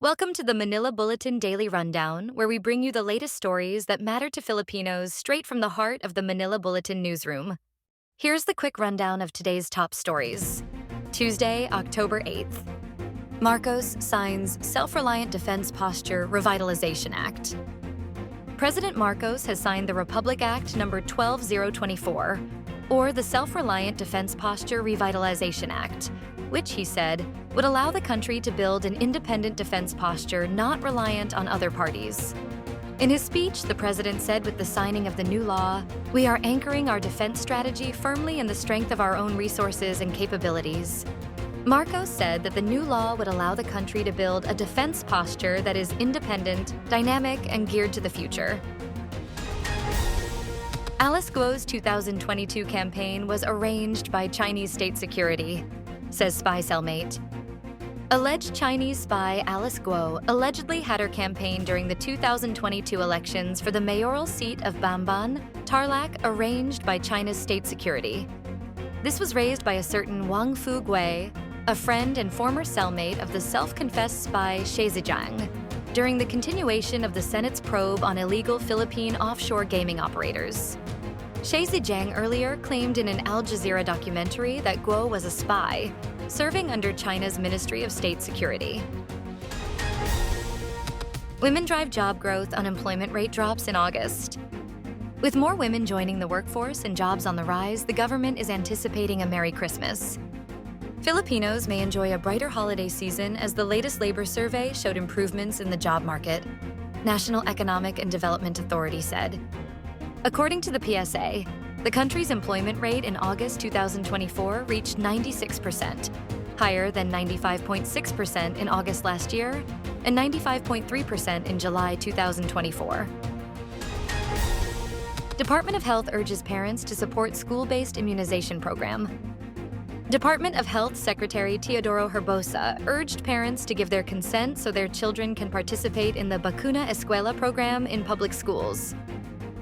Welcome to the Manila Bulletin Daily Rundown, where we bring you the latest stories that matter to Filipinos straight from the heart of the Manila Bulletin newsroom. Here's the quick rundown of today's top stories. Tuesday, October 8th. Marcos signs Self-Reliant Defense Posture Revitalization Act. President Marcos has signed the Republic Act No. 12024, or the Self-Reliant Defense Posture Revitalization Act, which, he said, would allow the country to build an independent defense posture not reliant on other parties. In his speech, the president said with the signing of the new law, "We are anchoring our defense strategy firmly in the strength of our own resources and capabilities." Marcos said that the new law would allow the country to build a defense posture that is independent, dynamic, and geared to the future. Alice Guo's 2022 campaign was arranged by Chinese state security, says spy cellmate. Alleged Chinese spy Alice Guo allegedly had her campaign during the 2022 elections for the mayoral seat of Bamban, Tarlac, arranged by China's state security. This was raised by a certain Wang Fu-gui, a friend and former cellmate of the self-confessed spy Xie Zhejiang, during the continuation of the Senate's probe on illegal Philippine offshore gaming operators. Xie Zhejiang earlier claimed in an Al Jazeera documentary that Guo was a spy, serving under China's Ministry of State Security. Women drive job growth, unemployment rate drops in August. With more women joining the workforce and jobs on the rise, the government is anticipating a Merry Christmas. Filipinos may enjoy a brighter holiday season as the latest labor survey showed improvements in the job market, National Economic and Development Authority said. According to the PSA, the country's employment rate in August 2024 reached 96%, higher than 95.6% in August last year and 95.3% in July 2024. Department of Health urges parents to support school-based immunization program. Department of Health Secretary Teodoro Herbosa urged parents to give their consent so their children can participate in the Bakuna Eskwela program in public schools.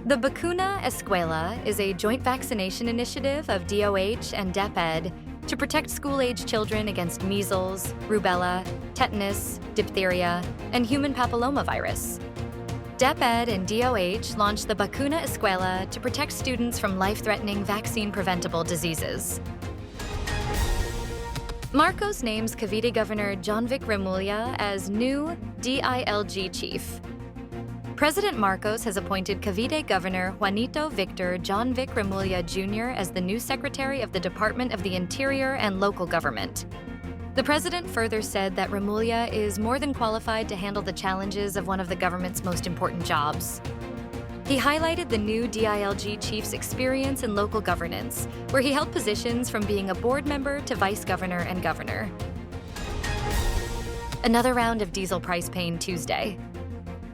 The Bakuna Eskwela is a joint vaccination initiative of DOH and DepEd to protect school-age children against measles, rubella, tetanus, diphtheria, and human papillomavirus. DepEd and DOH launched the Bakuna Eskwela to protect students from life-threatening vaccine-preventable diseases. Marcos names Cavite Governor Jonvic Remulla as new DILG chief. President Marcos has appointed Cavite Governor Juanito Victor Jonvic Remulla Jr. as the new Secretary of the Department of the Interior and Local Government. The president further said that Remulla is more than qualified to handle the challenges of one of the government's most important jobs. He highlighted the new DILG chief's experience in local governance, where he held positions from being a board member to vice governor and governor. Another round of diesel price pain Tuesday.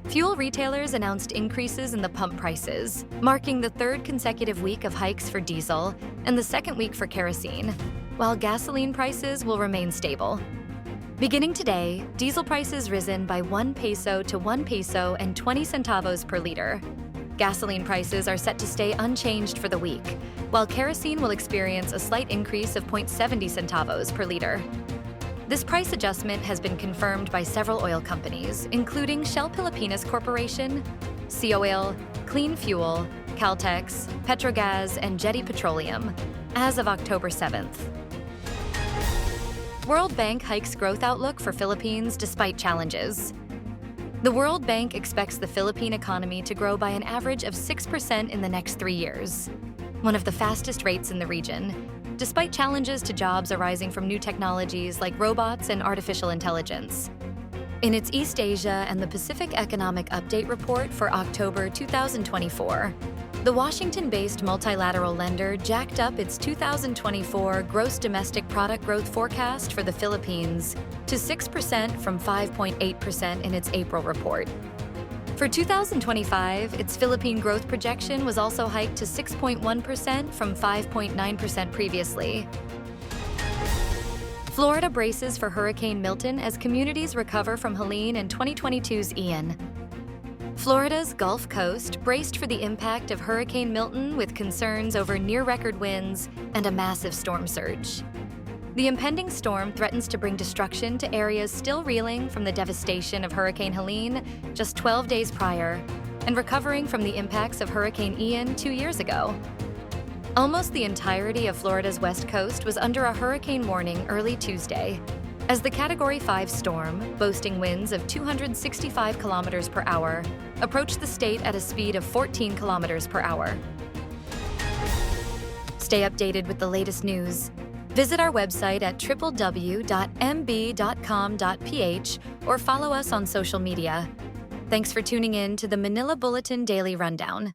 Fuel retailers announced increases in the pump prices, marking the third consecutive week of hikes for diesel and the second week for kerosene, while gasoline prices will remain stable. Beginning today, diesel prices risen by 1 peso to 1 peso and 20 centavos per liter. Gasoline prices are set to stay unchanged for the week, while kerosene will experience a slight increase of 0.70 centavos per liter. This price adjustment has been confirmed by several oil companies, including Shell Pilipinas Corporation, Sea-Oil, Clean Fuel, Caltex, Petrogas, and Jetty Petroleum, as of October 7th. World Bank hikes growth outlook for Philippines despite challenges. The World Bank expects the Philippine economy to grow by an average of 6% in the next 3 years, one of the fastest rates in the region, despite challenges to jobs arising from new technologies like robots and artificial intelligence. In its East Asia and the Pacific Economic Update report for October 2024, the Washington-based multilateral lender jacked up its 2024 gross domestic product growth forecast for the Philippines to 6% from 5.8% in its April report. For 2025, its Philippine growth projection was also hiked to 6.1% from 5.9% previously. Florida braces for Hurricane Milton as communities recover from Helene and 2022's Ian. Florida's Gulf Coast braced for the impact of Hurricane Milton with concerns over near-record winds and a massive storm surge. The impending storm threatens to bring destruction to areas still reeling from the devastation of Hurricane Helene just 12 days prior, and recovering from the impacts of Hurricane Ian 2 years ago. Almost the entirety of Florida's west coast was under a hurricane warning early Tuesday, as the Category 5 storm, boasting winds of 265 kilometers per hour, approached the state at a speed of 14 kilometers per hour. Stay updated with the latest news. Visit our website at www.mb.com.ph or follow us on social media. Thanks for tuning in to the Manila Bulletin Daily Rundown.